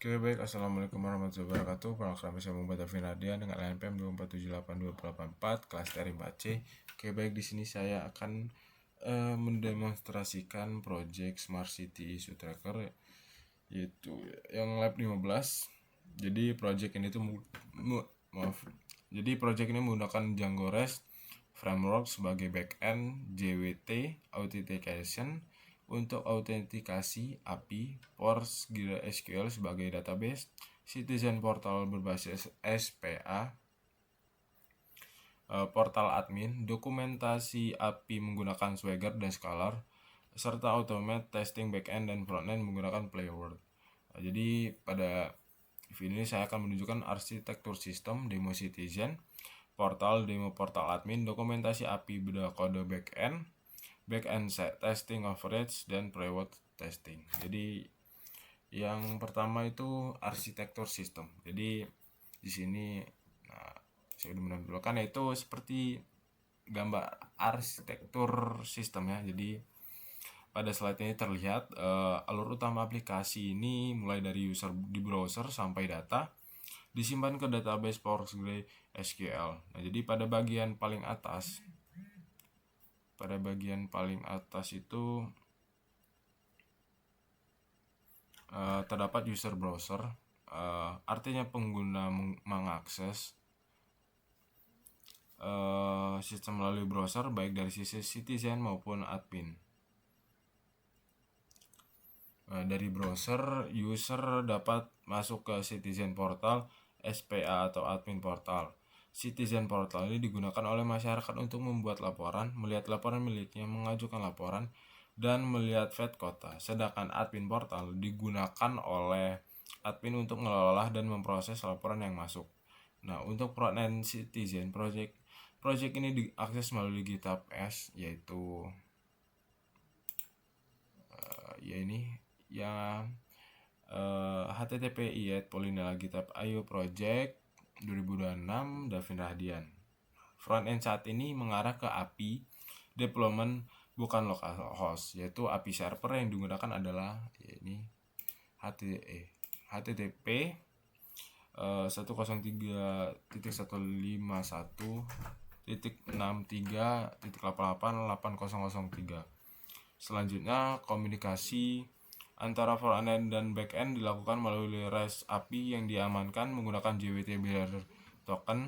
Oke baik, Assalamualaikum warahmatullahi wabarakatuh. Perkenalkan saya Muhammad Afin Radian dengan LNPM 2478284 kelas dari 4C. Oke baik, di sini saya akan mendemonstrasikan project Smart City Issue Tracker, yaitu yang lab 15. Jadi project ini tuh project ini menggunakan Django REST framework sebagai backend, JWT authentication untuk autentikasi API, PostgreSQL sebagai database, Citizen Portal berbasis SPA, portal admin, dokumentasi API menggunakan Swagger dan Scalar, serta automate testing backend dan frontend menggunakan Playword. Jadi pada video ini saya akan menunjukkan arsitektur sistem, demo Citizen, portal, demo portal admin, dokumentasi API kode backend set testing coverage, dan Playword testing. Jadi yang pertama itu arsitektur sistem. Jadi di sini saya udah menampilkan yaitu seperti gambar arsitektur sistemnya. Jadi pada slide ini terlihat alur utama aplikasi ini mulai dari user di browser sampai data disimpan ke database PostgreSQL. Nah, jadi pada bagian paling atas itu terdapat user browser, artinya pengguna mengakses sistem melalui browser baik dari sisi citizen maupun admin. Dari browser, user dapat masuk ke Citizen Portal, SPA atau Admin Portal. Citizen Portal ini digunakan oleh masyarakat untuk membuat laporan, melihat laporan miliknya, mengajukan laporan, dan melihat fed kota. Sedangkan Admin Portal digunakan oleh admin untuk mengelola dan memproses laporan yang masuk. Nah, untuk frontend Citizen project ini diakses melalui GitHub S, yaitu http://polinela.github.io project 2026 Davin Radian. Frontend saat ini mengarah ke API deployment bukan localhost, yaitu API server yang digunakan adalah ini http 103.151.63.88.8003. Selanjutnya, komunikasi antara frontend dan backend dilakukan melalui REST API yang diamankan menggunakan JWT Bearer Token.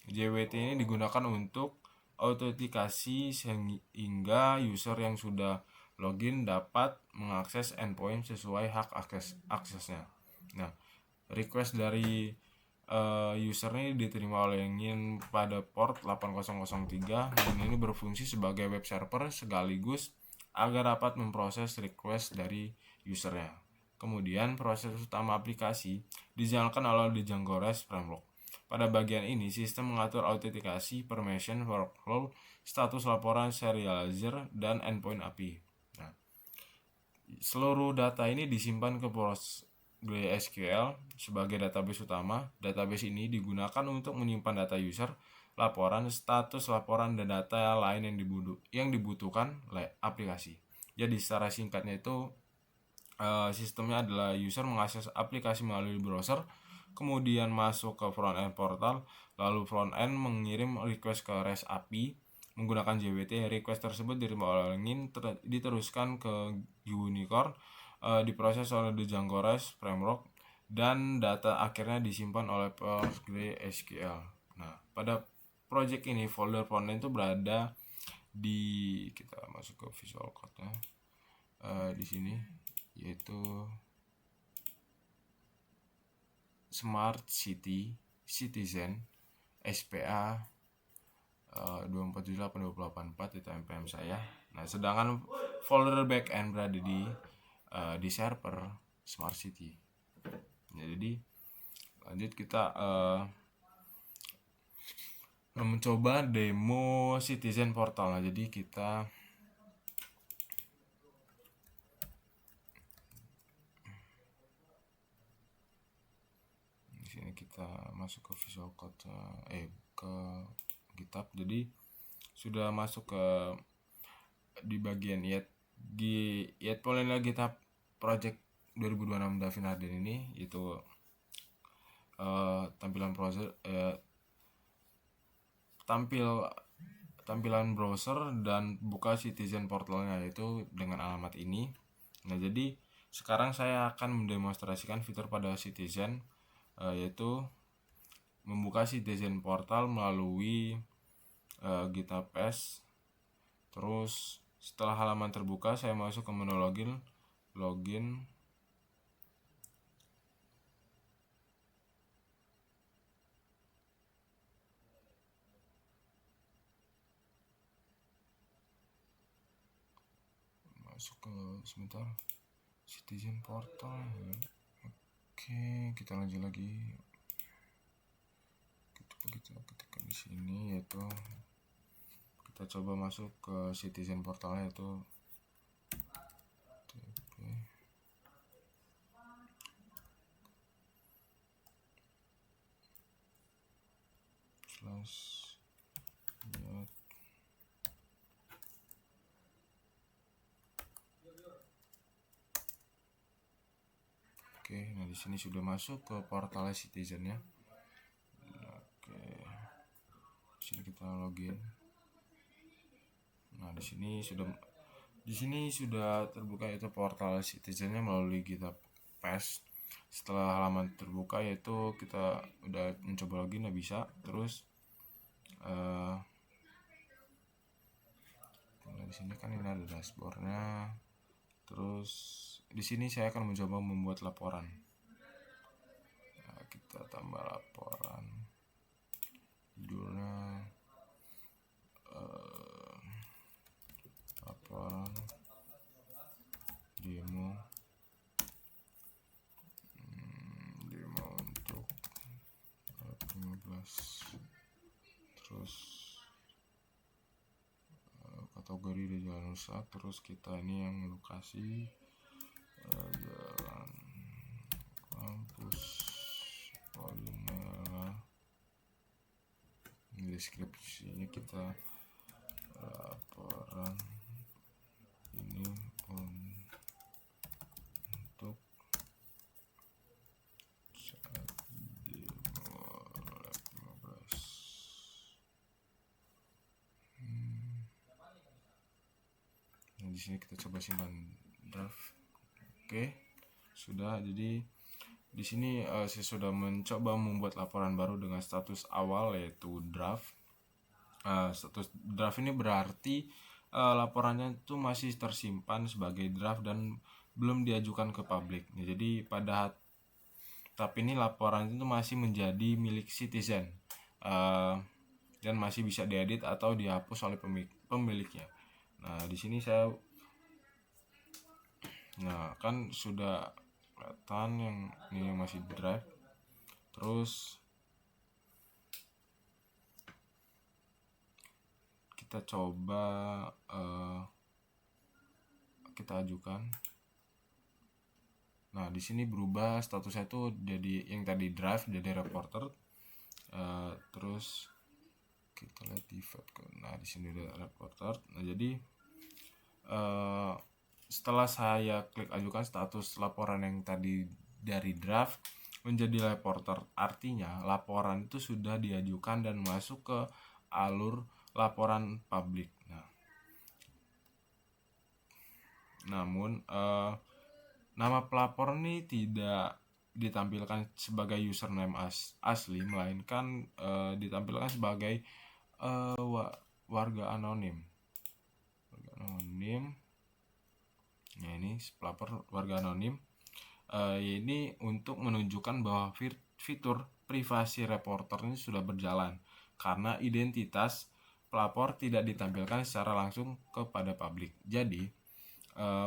JWT ini digunakan untuk autentikasi sehingga user yang sudah login dapat mengakses endpoint sesuai hak aksesnya. Nah, request dari user ini diterima oleh yang ingin pada port 8003 dan ini berfungsi sebagai web server sekaligus agar dapat memproses request dari usernya. Kemudian proses utama aplikasi dijalankan oleh Django REST framework. Pada bagian ini, sistem mengatur autentikasi, permission, workflow, status laporan, serializer, dan endpoint API. Nah, seluruh data ini disimpan ke PostgreSQL sebagai database utama. Database ini digunakan untuk menyimpan data user, laporan, status laporan, dan data lain yang dibutuhkan oleh aplikasi. Jadi secara singkatnya itu sistemnya adalah user mengakses aplikasi melalui browser, kemudian masuk ke frontend portal, lalu frontend mengirim request ke REST API menggunakan JWT. Request tersebut diterima oleh login, diteruskan ke Unicorn, diproses oleh Django REST framework, dan data akhirnya disimpan oleh PostgreSQL. Nah, pada project ini folder frontend itu berada di, kita masuk ke Visual Code-nya di sini, yaitu Smart City Citizen SPA 2478284 itu npm saya. Nah, sedangkan folder backend berada di server Smart City. Nah, jadi lanjut kita mencoba demo Citizen Portal. Nah, jadi kita di sini kita masuk ke Visual Code ke GitHub. Jadi sudah masuk ke di bagian polinela GitHub project 2026 Davin Arden ini, yaitu tampilan browser tampilan browser dan buka Citizen portalnya, yaitu dengan alamat ini. Nah, jadi sekarang saya akan mendemonstrasikan fitur pada Citizen, yaitu membuka Citizen portal melalui GitHub Pass. Terus setelah halaman terbuka, saya masuk ke menu login. Masuk ke sebentar Citizen portal. Oke, kita lanjut lagi. Kita ketikkan di sini, yaitu kita coba masuk ke Citizen portalnya, yaitu Oke, nah di sini sudah masuk ke portal Citizen ya. Oke, di sini kita login. Nah, di sini sudah terbuka itu portal Citizennya melalui GitHub Pass. Setelah halaman terbuka, yaitu kita udah mencoba login, nggak bisa. Terus di sini kan ini ada dashboardnya. Terus di sini saya akan mencoba membuat laporan. Nah, kita tambah laporan, judulnya laporan demo untuk 15. Terus kategori di jalan rusak. Terus kita ini yang lokasi jalan kampus Polimera. Deskripsinya kita laporan ini untuk saat demo lab 15. Nah, di sini kita coba simpan draft. Oke, sudah. Jadi di sini saya sudah mencoba membuat laporan baru dengan status awal, yaitu draft. Status draft ini berarti laporannya itu masih tersimpan sebagai draft dan belum diajukan ke publik. Nah, jadi pada tahap ini laporan itu masih menjadi milik Citizen dan masih bisa diedit atau dihapus oleh pemiliknya. Nah, di sini kan sudah kelihatan yang ini masih drive. Terus kita coba kita ajukan. Nah, di sini berubah statusnya itu jadi yang tadi drive jadi reporter. Terus kita lihat di file. Nah, di sini ada reporter. Nah, jadi setelah saya klik ajukan, status laporan yang tadi dari draft menjadi reporter. Artinya laporan itu sudah diajukan dan masuk ke alur laporan publik. Nah, namun nama pelapor ini tidak ditampilkan sebagai username asli, melainkan ditampilkan sebagai warga anonim. Nah, ini pelapor warga anonim. Ini untuk menunjukkan bahwa fitur privasi reporter ini sudah berjalan karena identitas pelapor tidak ditampilkan secara langsung kepada publik. Jadi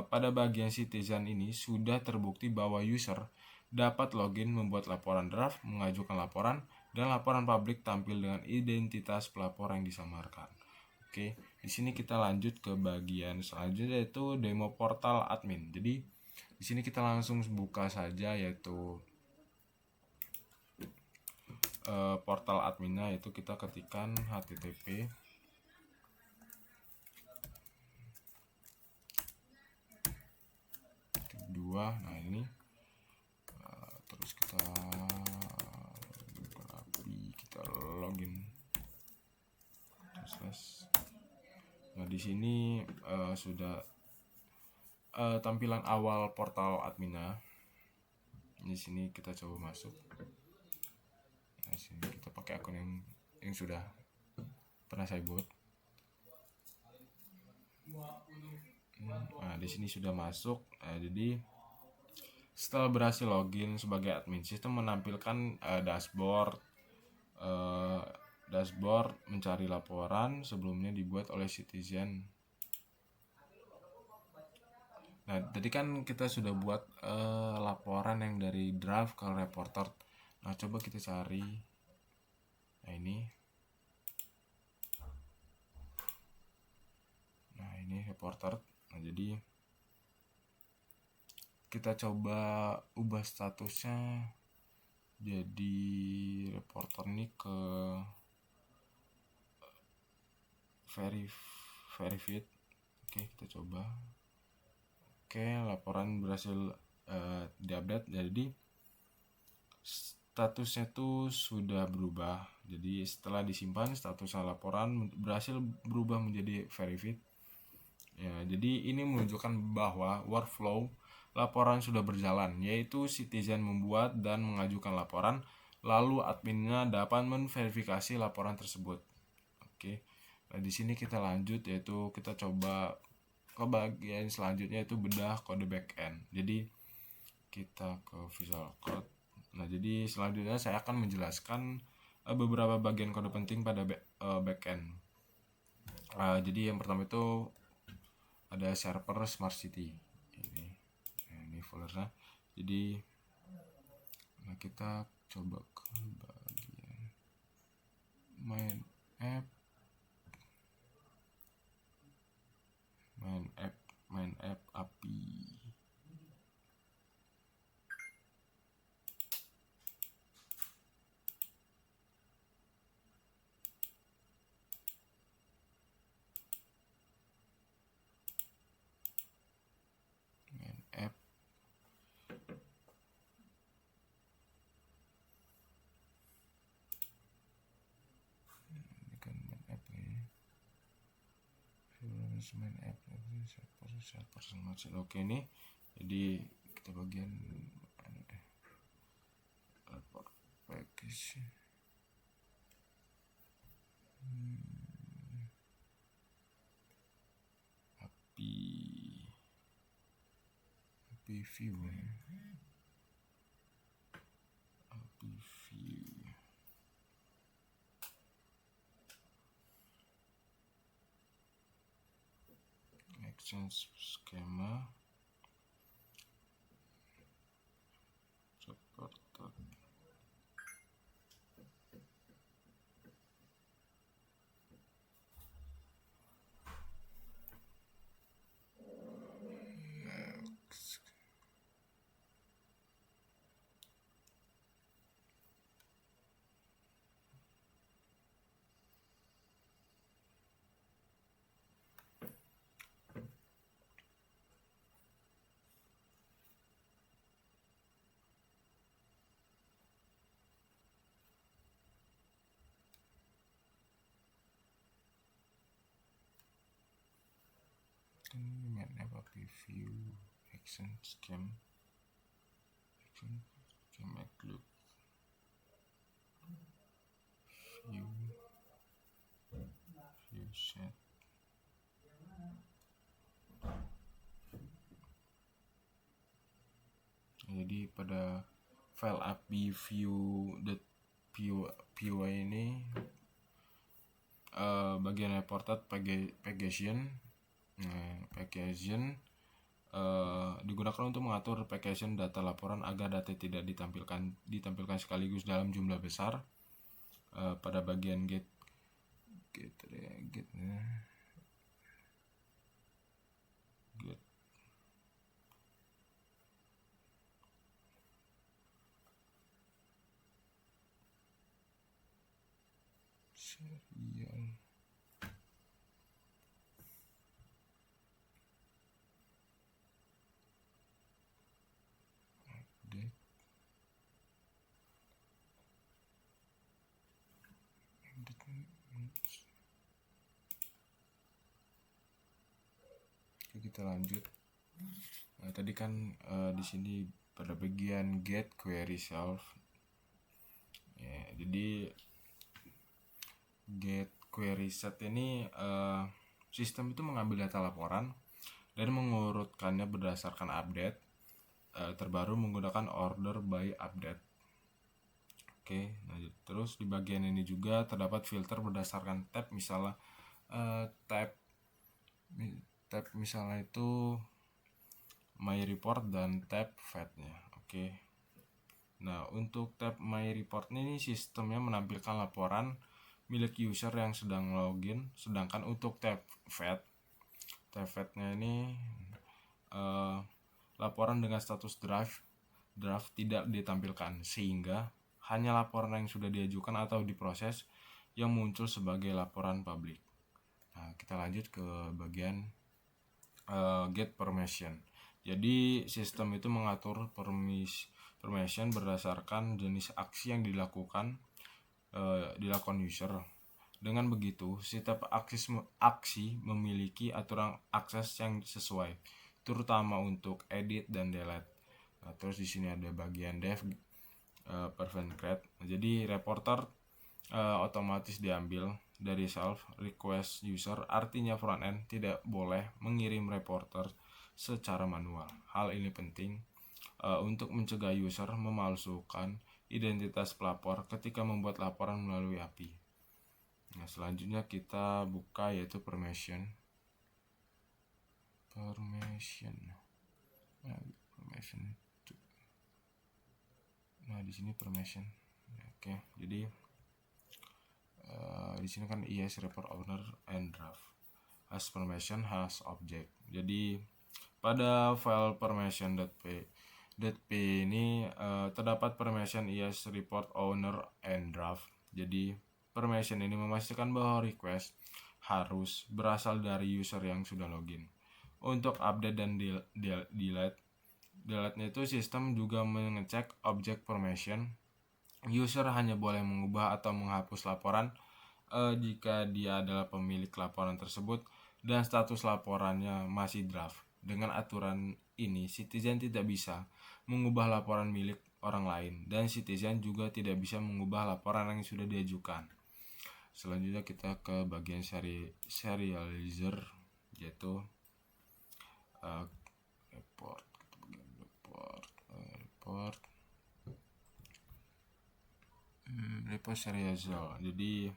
pada bagian Citizen ini sudah terbukti bahwa user dapat login, membuat laporan draft, mengajukan laporan, dan laporan publik tampil dengan identitas pelapor yang disamarkan. Oke, di sini kita lanjut ke bagian selanjutnya, yaitu demo portal admin. Jadi di sini kita langsung buka saja, yaitu portal adminnya, yaitu kita ketikkan http kedua. Nah, ini tes. Nah, di sini sudah tampilan awal portal Admina. Di sini kita coba masuk. Nah, di sini kita pakai akun yang sudah pernah saya buat. Nah, di sini sudah masuk. Jadi setelah berhasil login sebagai admin, sistem menampilkan dashboard mencari laporan sebelumnya dibuat oleh citizen. Nah, tadi kan kita sudah buat laporan yang dari draft ke reporter. Nah, coba kita cari. Nah, ini reporter. Nah, jadi kita coba ubah statusnya jadi reporter nih ke verified. Oke, kita coba. Oke, laporan berhasil diupdate. Jadi statusnya tuh sudah berubah. Jadi setelah disimpan, status laporan berhasil berubah menjadi verified. Ya, jadi ini menunjukkan bahwa workflow laporan sudah berjalan, yaitu citizen membuat dan mengajukan laporan, lalu adminnya dapat memverifikasi laporan tersebut. Oke. Nah, di sini kita lanjut, yaitu kita coba ke bagian selanjutnya, yaitu bedah kode backend. Jadi kita ke Visual Code. Nah, jadi selanjutnya saya akan menjelaskan beberapa bagian kode penting pada backend. Jadi yang pertama itu ada server Smart City. Ini foldernya. Jadi kita coba ke bagian main app API. Main app server. Oke, ini jadi kita bagian package API view exchange schema supported. Main app API view action scheme include view set. Jadi pada file API view ini bagian reported packaging. Digunakan untuk mengatur packaging data laporan agar data tidak ditampilkan sekaligus dalam jumlah besar. Pada bagian get serial update Oke, kita lanjut. Nah, tadi kan di sini pada bagian get query self. Ya, jadi get query set ini sistem itu mengambil data laporan dan mengurutkannya berdasarkan update terbaru menggunakan order by update. Oke, nah terus di bagian ini juga terdapat filter berdasarkan tab, misalnya tab misalnya itu My Report dan tab Fed-nya. Oke. Nah, untuk tab My Report ini sistemnya menampilkan laporan milik user yang sedang login, sedangkan untuk tab Fed-nya ini laporan dengan status draft tidak ditampilkan, sehingga hanya laporan yang sudah diajukan atau diproses yang muncul sebagai laporan publik. Nah, kita lanjut ke bagian get permission. Jadi sistem itu mengatur permission berdasarkan jenis aksi yang dilakukan user. Dengan begitu, setiap aksi memiliki aturan akses yang sesuai, terutama untuk edit dan delete. Nah, terus di sini ada bagian dev prevent create. Jadi reporter otomatis diambil dari self request user, artinya frontend tidak boleh mengirim reporter secara manual. Hal ini penting untuk mencegah user memalsukan identitas pelapor ketika membuat laporan melalui API. Nah, selanjutnya kita buka yaitu permission. Nah, di sini permission. Oke, jadi di sini kan is report owner and draft has permission has object. Jadi pada file permission.p ini terdapat permission is report owner and draft. Jadi permission ini memastikan bahwa request harus berasal dari user yang sudah login. Untuk update dan delete-nya itu sistem juga mengecek objek permission. User hanya boleh mengubah atau menghapus laporan jika dia adalah pemilik laporan tersebut dan status laporannya masih draft. Dengan aturan ini, citizen tidak bisa mengubah laporan milik orang lain, dan citizen juga tidak bisa mengubah laporan yang sudah diajukan. Selanjutnya kita ke bagian serializer, yaitu report serializer. Jadi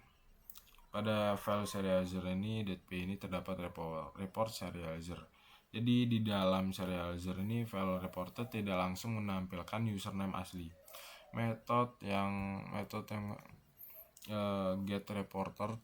pada file serializer ini .p ini terdapat report serializer. Jadi di dalam serializer ini file reporter tidak langsung menampilkan username asli. Metode yang get reporter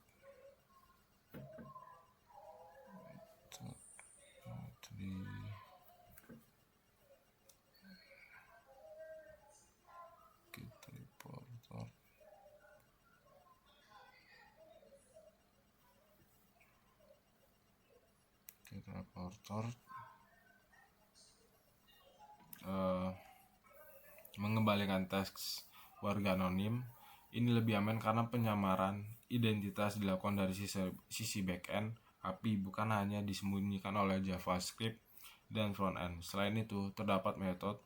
mengembalikan teks warga anonim. Ini lebih aman karena penyamaran identitas dilakukan dari sisi backend API, bukan hanya disembunyikan oleh JavaScript dan frontend. Selain itu, terdapat metode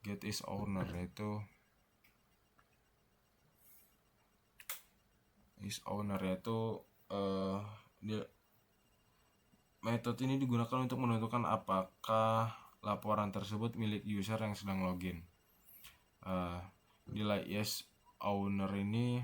getIsOwner, yaitu metode ini digunakan untuk menentukan apakah laporan tersebut milik user yang sedang login. Nilai isOwner ini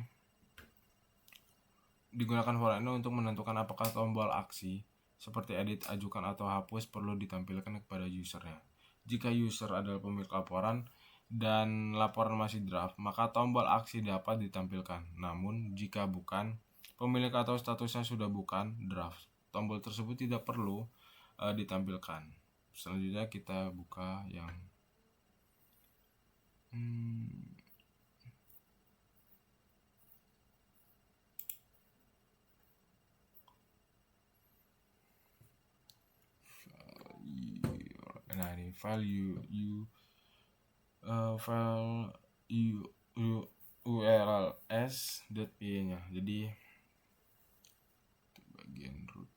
digunakan frontend untuk menentukan apakah tombol aksi seperti edit, ajukan, atau hapus perlu ditampilkan kepada usernya. Jika user adalah pemilik laporan dan laporan masih draft, maka tombol aksi dapat ditampilkan. Namun jika bukan pemilik atau statusnya sudah bukan draft, tombol tersebut tidak perlu ditampilkan. Selanjutnya kita buka yang file urls.py nya. Jadi bagian root.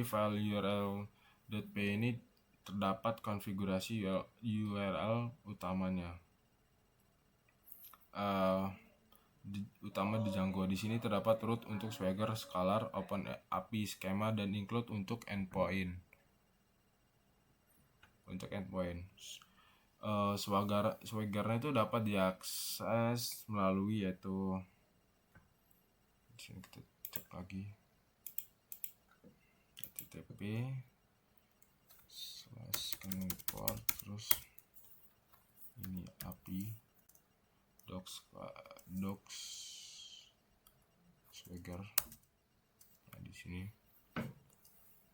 di file url.py ini terdapat konfigurasi URL utamanya. Utama di Django. Di sini terdapat root untuk Swagger, Scalar, Open API Schema, dan include untuk endpoint. Swaggernya itu dapat diakses melalui yaitu di sini kita cek lagi http/import terus ini API docs Swagger. Nah, di sini.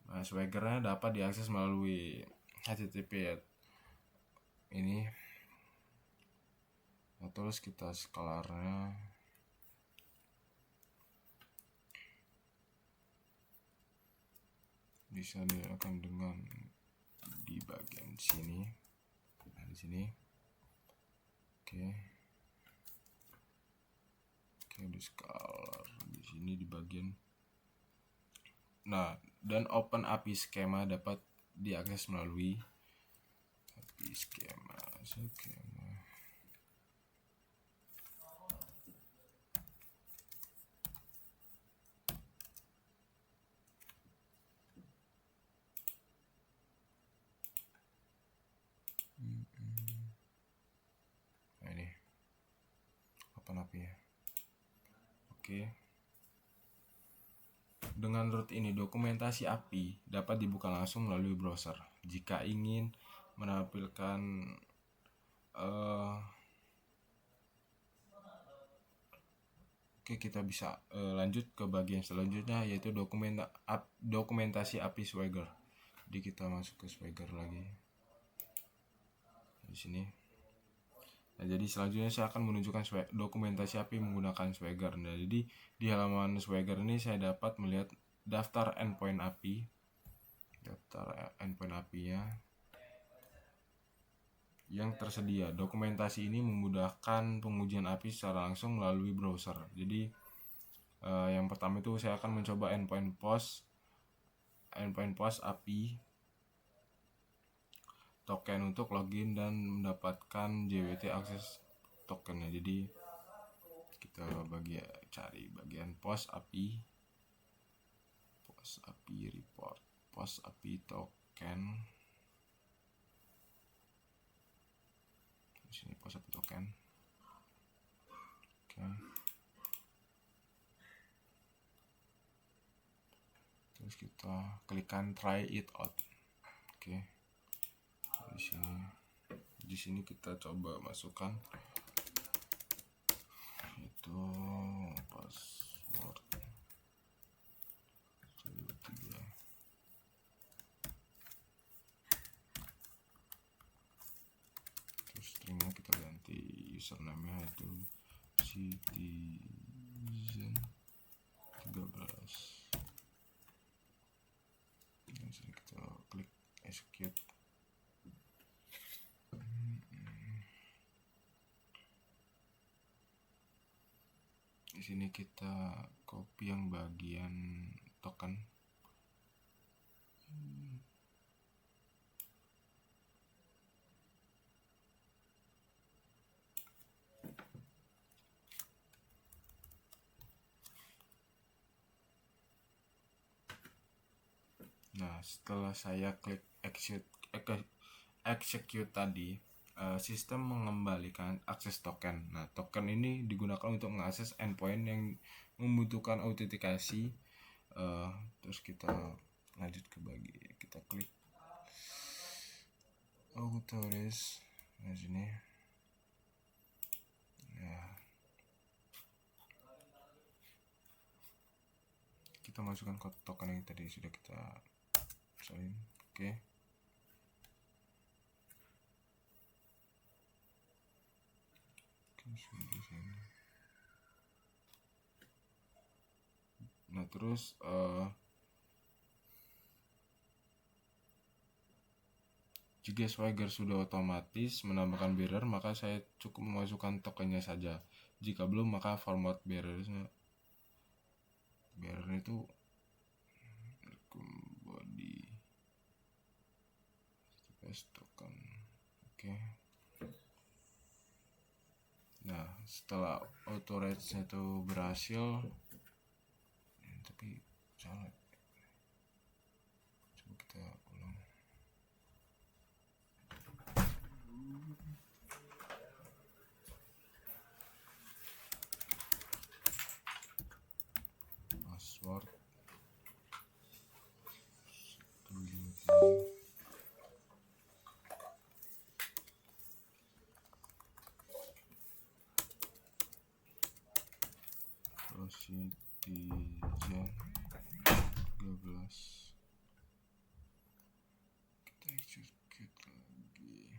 Nah, Swaggernya dapat diakses melalui HTTP ya. Ini. Nah, terus kita Scalarnya bisa dilakukan dengan di bagian sini. Nah, di sini. Oke, di Scalar di sini di bagian. Nah, dan Open API Schema dapat diakses melalui API Schema. Nah, ini Open API ya. Oke. Dengan root ini, dokumentasi API dapat dibuka langsung melalui browser. Jika ingin menampilkan Oke, kita bisa lanjut ke bagian selanjutnya, yaitu dokumentasi API Swagger. Jadi kita masuk ke Swagger lagi di sini. Nah, jadi selanjutnya saya akan menunjukkan dokumentasi API menggunakan Swagger. Nah, jadi di halaman Swagger ini saya dapat melihat daftar endpoint API. Daftar endpoint API-nya yang tersedia. Dokumentasi ini memudahkan pengujian API secara langsung melalui browser. Jadi yang pertama itu saya akan mencoba endpoint post API token untuk login dan mendapatkan JWT akses tokennya. Jadi kita cari bagian post API report, post API token. Di sini post API token. Oke. Terus kita klikkan try it out. Oke. Di sini kita coba masukkan itu password 3. Terus stringnya kita ganti username itu citizen 13. Di sini kita klik execute. Di sini kita copy yang bagian token. Nah, setelah saya klik execute tadi, sistem mengembalikan akses token. Nah, token ini digunakan untuk mengakses endpoint yang membutuhkan autentikasi. Terus kita lanjut ke kita klik authorize. Nah, sini ya, kita masukkan kode token yang tadi sudah kita salin. Oke. Nah, terus jika Swagger sudah otomatis menambahkan bearer, maka saya cukup memasukkan tokennya saja. Jika belum, maka format bearer itu request token. Oke. Nah, setelah authorize itu berhasil, tapi salah. Coba kita ulang. Password citizen 13. Kita execute lagi.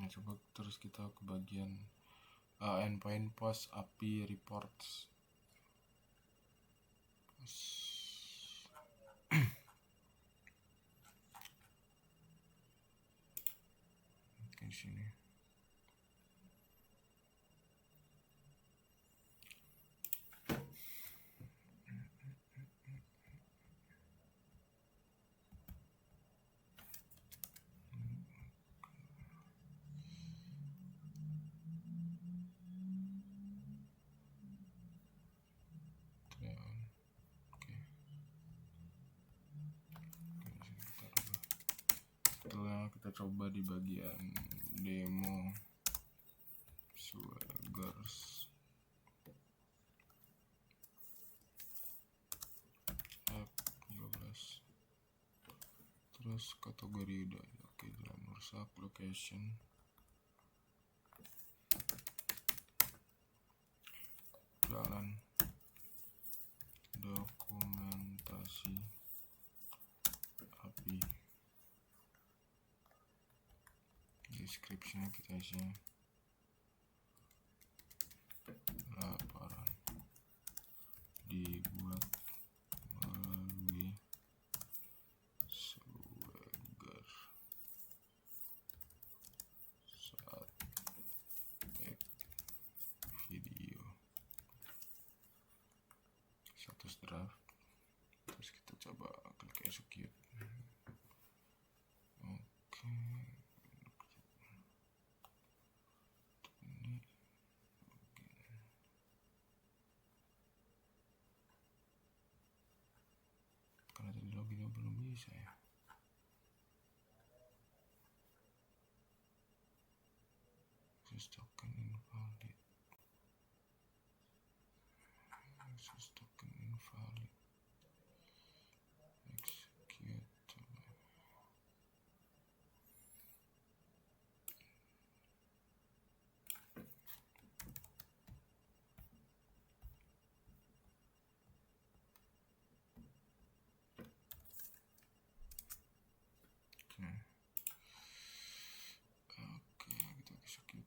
Nah, coba terus kita ke bagian endpoint post API reports. Di sini. Kita coba di bagian demo Swaggers app 13, terus kategori udah oke, jalan rusak, location, jalan, dokumentasi API, deskripsinya kita isi laporan dibuat melalui Swagger saat tag video status draft, terus kita coba klik execute. Oke. Karena tadi loginnya belum bisa ya. Access token invalid. Access token invalid. Execute. Oke, kita execute.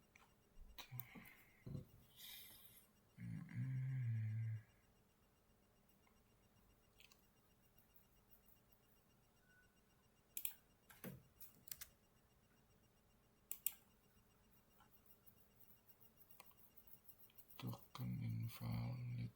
invalid.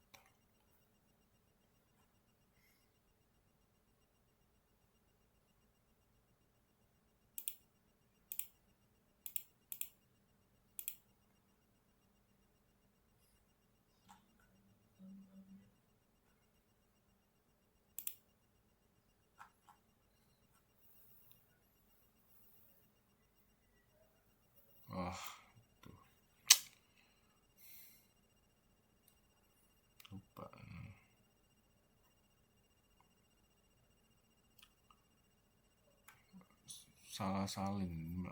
Wah, tuh lupa. Salah salin.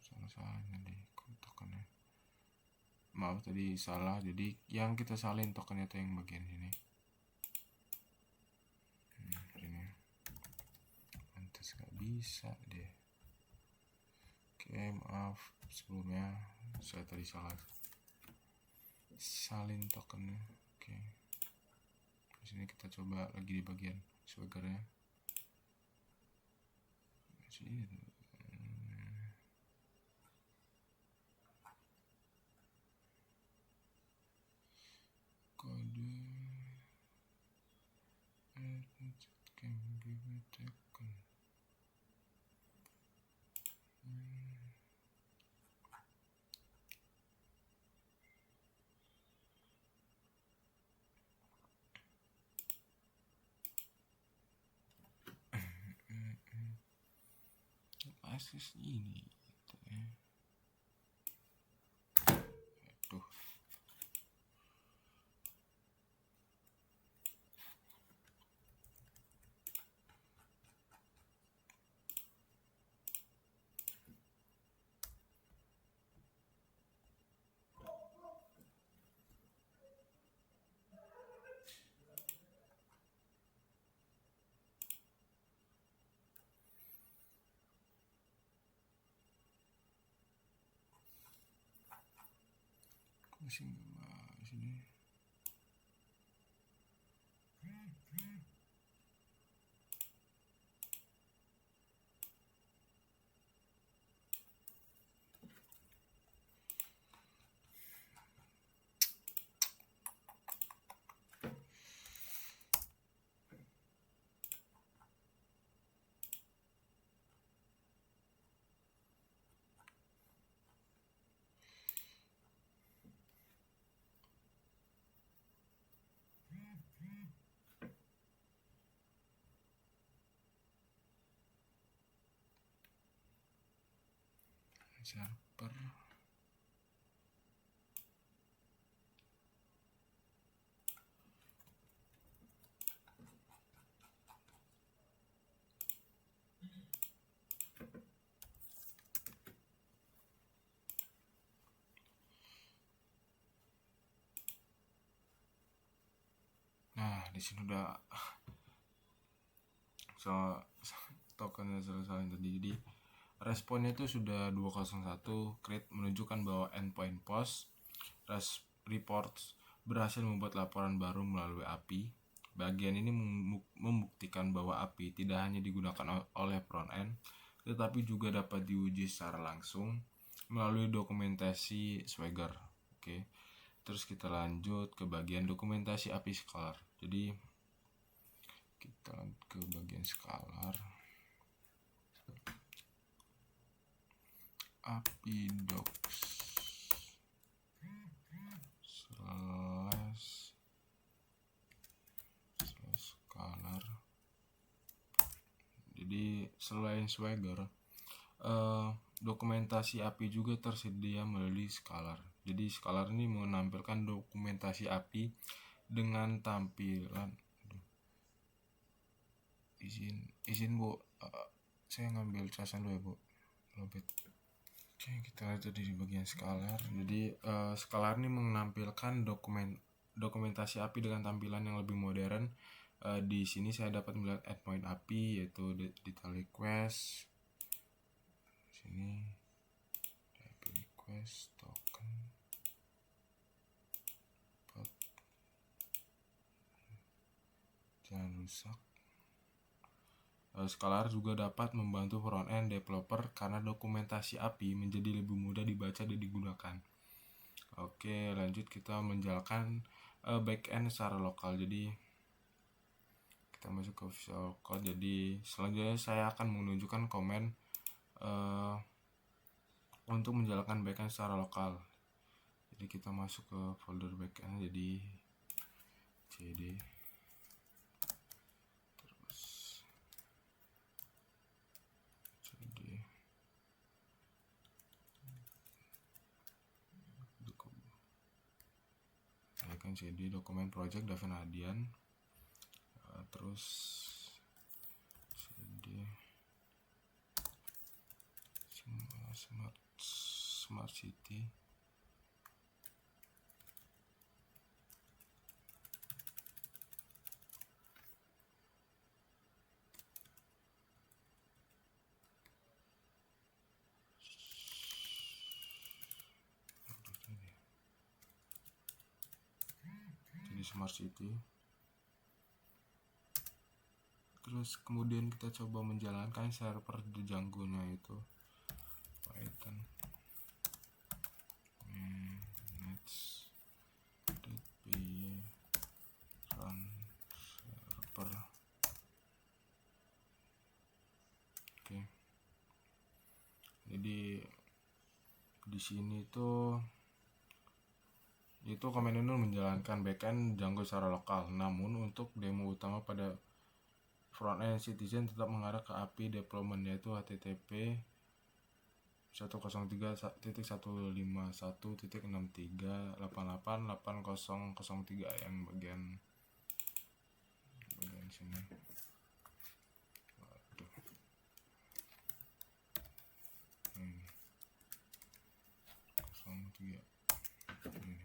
Salah salin tadi tokennya. Maaf tadi salah. Jadi yang kita salin tokennya tuh yang bagian ini. Ini. Pantes gak bisa deh. Oke, maaf sebelumnya saya tadi salah salin tokennya. Oke. Di sini kita coba lagi di bagian swaggernya. Sini kode can be taken. Asis ini gitu ya. Aduh. Masih nggak sini. Server nah di sini udah tokennya selesai tadi. Jadi responnya itu sudah 201 create menunjukkan bahwa endpoint post reports berhasil membuat laporan baru melalui API. Bagian ini membuktikan bahwa API tidak hanya digunakan oleh front end tetapi juga dapat diuji secara langsung melalui dokumentasi Swagger. Oke. Terus kita lanjut ke bagian dokumentasi API Scalar. Jadi kita lanjut ke bagian Scalar. API docs Scalar. Jadi selain Swagger, dokumentasi API juga tersedia melalui Scalar. Jadi Scalar ini menampilkan dokumentasi API dengan tampilan izin Bu, saya ngambil casan dulu ya Bu. Lobet. Oke, kita lihat tadi di bagian Scalar. Jadi Scalar ini menampilkan dokumentasi API dengan tampilan yang lebih modern. Di sini saya dapat melihat endpoint API yaitu data request. Sini API request token. Jangan rusak. Scalar juga dapat membantu front-end developer karena dokumentasi API menjadi lebih mudah dibaca dan digunakan. Oke, lanjut kita menjalankan backend secara lokal. Jadi kita masuk ke Visual Code. Jadi selanjutnya saya akan menunjukkan komen untuk menjalankan backend secara lokal. Jadi kita masuk ke folder backend, jadi cd terus cd cd dokumen project Daven Adian, terus cd smart city, jadi smart city. Terus kemudian kita coba menjalankan server di Django-nya itu Python manage run server. Oke. Jadi di sini itu komen ini menjalankan backend Django secara lokal. Namun untuk demo utama pada frontend Citizen tetap mengarah ke API deployment, yaitu HTTP 103.151.63.88.8003 yang bagian sini. Waduh. Ini 03. Ini.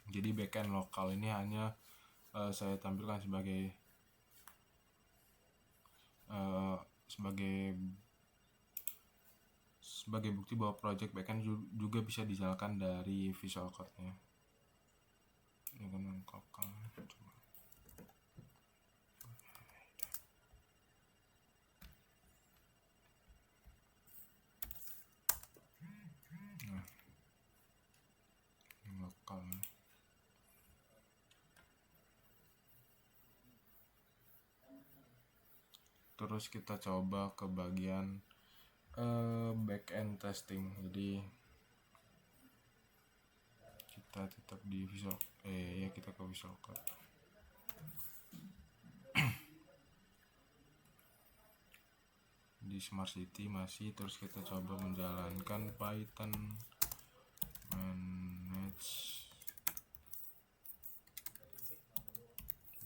Jadi backend lokal ini hanya saya tampilkan sebagai bukti bahwa project backend juga bisa dijalankan dari Visual Code-nya. Ini kan mengungkapkan coba. Nah, ini lokal. Terus kita coba ke bagian backend testing. Jadi kita tetap di Visual kita ke Visual Code. Di Smart City masih, terus kita coba menjalankan Python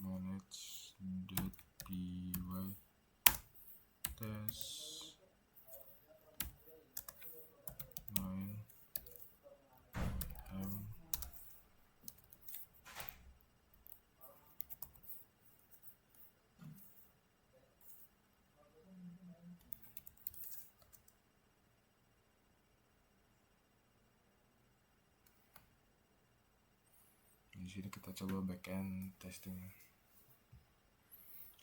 manage.py test 9m. Di sini kita coba backend testing.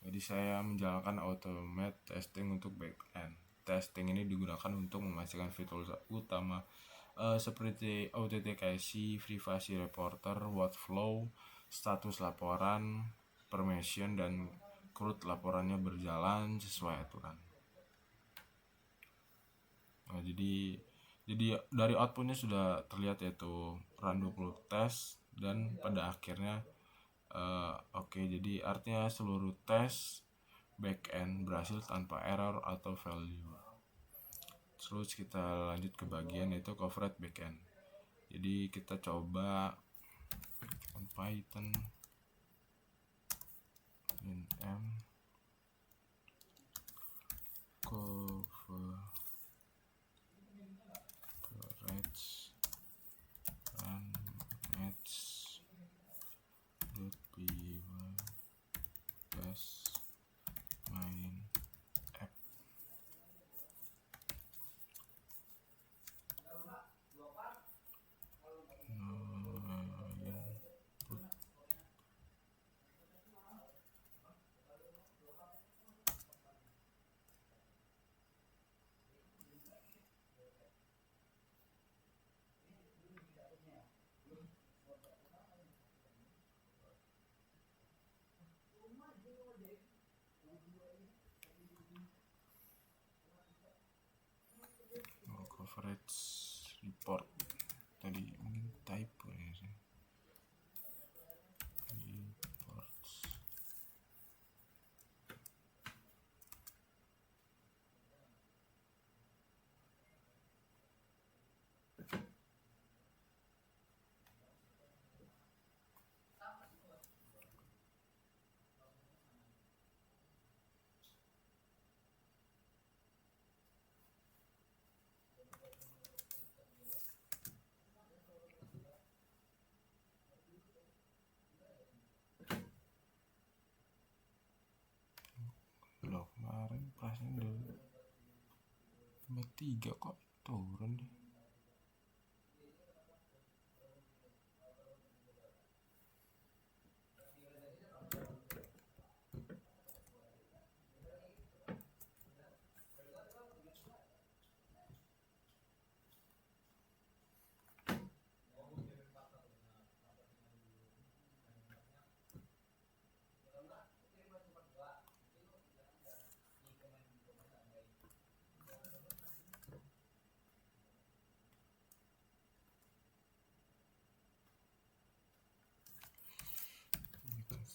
Jadi saya menjalankan automate testing untuk backend. Testing ini digunakan untuk memastikan fitur utama seperti authentication, privasi reporter, workflow, status laporan, permission, dan CRUD laporannya berjalan sesuai aturan. Nah, jadi dari outputnya sudah terlihat, yaitu run 20 tes dan pada akhirnya oke, jadi artinya seluruh tes backend berhasil tanpa error atau value. Terus kita lanjut ke bagian yaitu coverage backend. Jadi kita coba Python nm coverage and match.py test main app. coverage report tadi mungkin typo ya sih. Reports. Loh, kemarin pasnya udah 3 kok turun deh.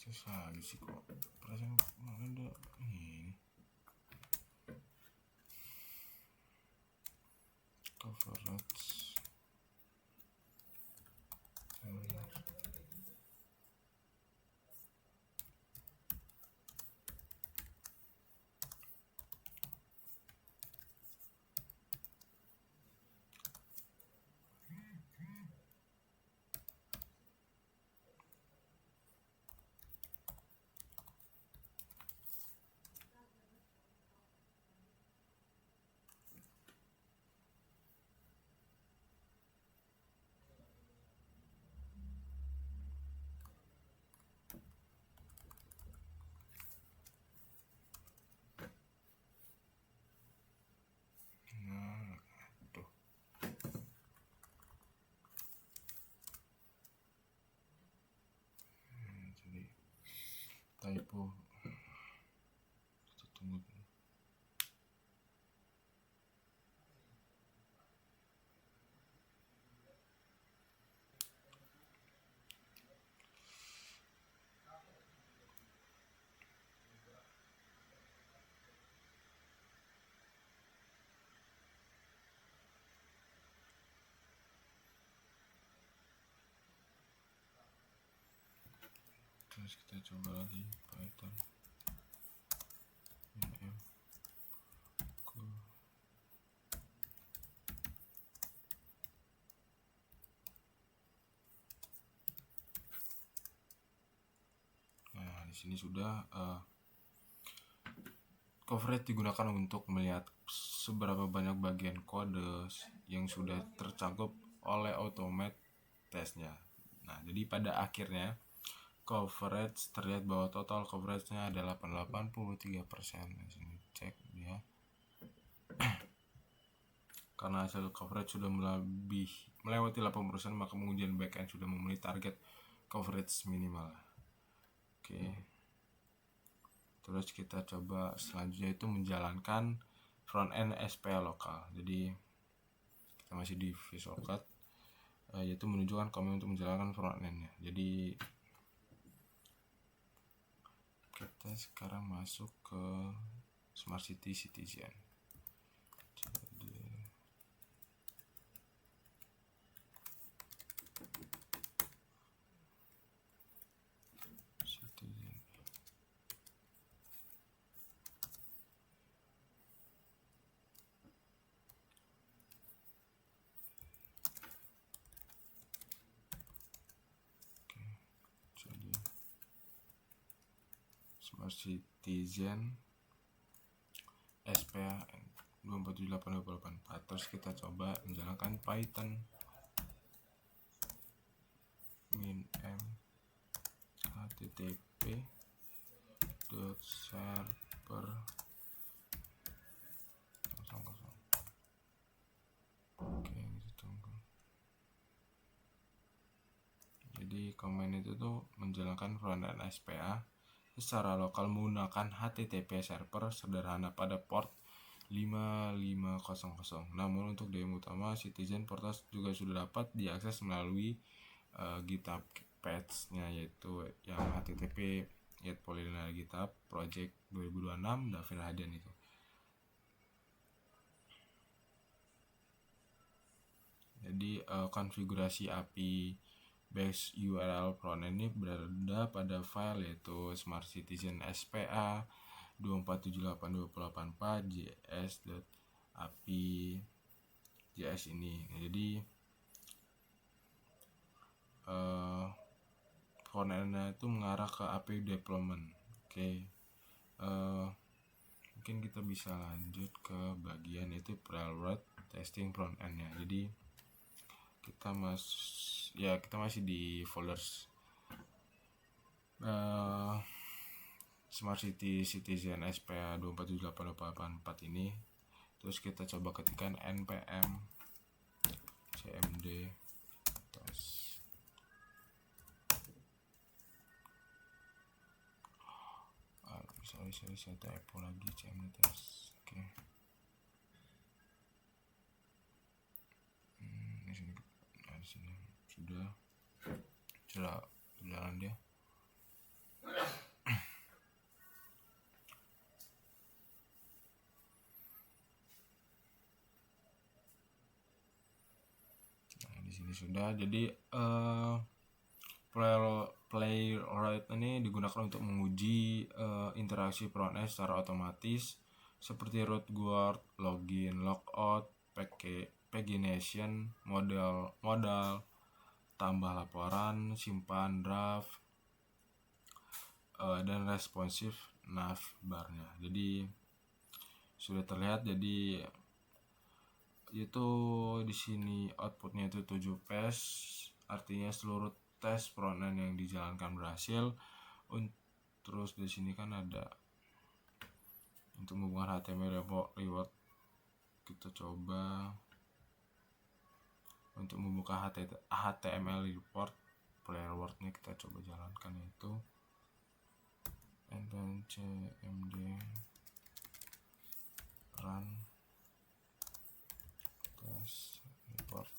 Susah sih kok. Perasaan kemarin udah ini coverage. Typo. Kita tunggu. Terus kita coba lagi Python minm ke nah di sini sudah coverage digunakan untuk melihat seberapa banyak bagian kode yang sudah tercakup oleh automate testnya. Nah, jadi pada akhirnya coverage terlihat bahwa total coveragenya adalah 83%. Di sini cek ya. Karena hasil coverage sudah melewati 80%, maka pengujian backend sudah memenuhi target coverage minimal. Oke. Terus kita coba selanjutnya itu menjalankan front end SPA lokal. Jadi kita masih di Visual Code, yaitu menunjukkan command untuk menjalankan front end-nya. Jadi kita sekarang masuk ke Smart City Citizen. Jadi Citizen. Jadi Smart Citizen SPA 247.8.24. Terus kita coba menjalankan Python minm http server 00. Oke, kita tunggu. Jadi command itu tuh menjalankan frontend SPA secara lokal menggunakan HTTP server sederhana pada port 5500. Namun untuk demo utama Citizen Portal juga sudah dapat diakses melalui GitHub page-nya, yaitu yang http /github project 2026 Davin Rahadian itu. Jadi konfigurasi API base URL frontend ini berada pada file yaitu Smart Citizen SPA 2478284 js.api js ini. Jadi frontendnya itu mengarah ke API deployment. Oke. Mungkin kita bisa lanjut ke bagian itu pre-load testing frontendnya. Jadi kita masih di folders Smart Citizen SPA 2478284 ini. Terus kita coba ketikkan npm cmd test. Sorry saya typo lagi, cmd test. Oke. Di sini sudah jalan dia. Nah, di sini sudah. Jadi Playwright ini digunakan untuk menguji interaksi frontend secara otomatis seperti root guard, login, logout, pagination, modal, tambah laporan, simpan draft, dan responsif navbarnya. Jadi sudah terlihat. Jadi itu di sini outputnya itu 7 page, artinya seluruh tes frontend yang dijalankan berhasil. Terus di sini kan ada untuk menghubungkan HTML reward. Kita coba untuk membuka HTML report playwright-nya, kita coba jalankan, yaitu npm cmd run test report.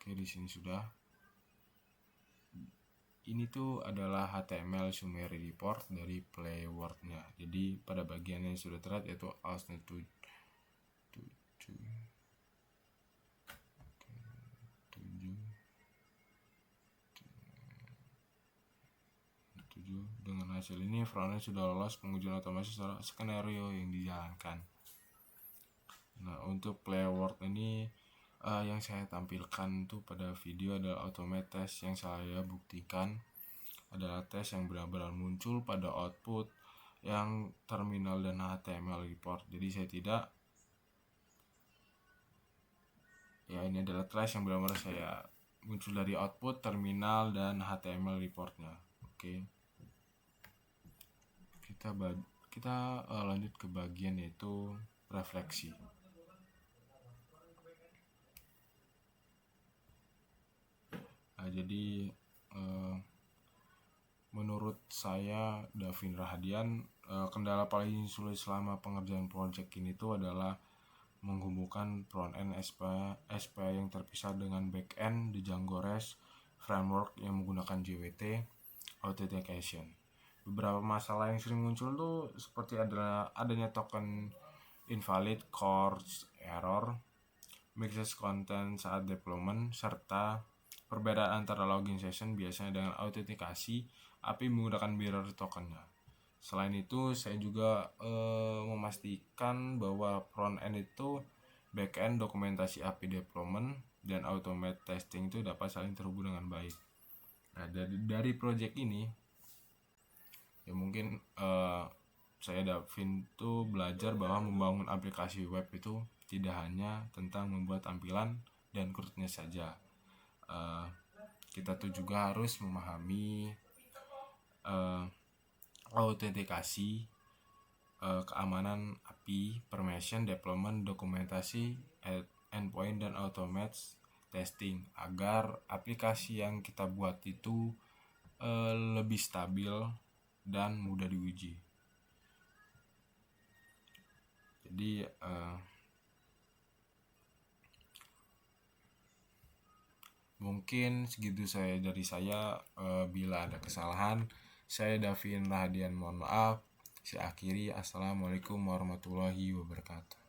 Oke, di sini sudah. Ini tuh adalah HTML summary report dari playwright-nya. Jadi pada bagian yang sudah terlihat yaitu ASP 7 dengan hasil ini frontend sudah lolos pengujian otomatis secara skenario yang dijalankan. Nah, untuk playwright ini yang saya tampilkan tuh pada video adalah automate test yang saya buktikan adalah tes yang benar-benar muncul pada output yang terminal dan HTML report. Jadi saya tidak, ini adalah tes yang benar-benar saya muncul dari output, terminal, dan HTML reportnya. Oke. Kita lanjut ke bagian yaitu refleksi. Jadi menurut saya Davin Rahadian, kendala paling sulit selama pengerjaan project ini tuh adalah menghubungkan front-end SPA yang terpisah dengan back-end di Django REST framework yang menggunakan JWT authentication. Beberapa masalah yang sering muncul tuh seperti adanya token invalid, course error, mixed content saat deployment, serta perbedaan antara login session biasanya dengan autentikasi API menggunakan bearer tokennya. Selain itu, saya juga memastikan bahwa front-end itu back-end dokumentasi API deployment dan automate testing itu dapat saling terhubung dengan baik. Nah, dari project ini, ya mungkin saya Davin tuh belajar bahwa membangun aplikasi web itu tidak hanya tentang membuat tampilan dan CRUD-nya saja. Kita tuh juga harus memahami autentikasi, keamanan API, permission, deployment, dokumentasi, endpoint, dan automate testing agar aplikasi yang kita buat itu lebih stabil dan mudah diuji. Jadi mungkin segitu dari saya. Bila ada kesalahan, saya Davin Rahadian mohon maaf. Saya akhiri. Assalamualaikum warahmatullahi wabarakatuh.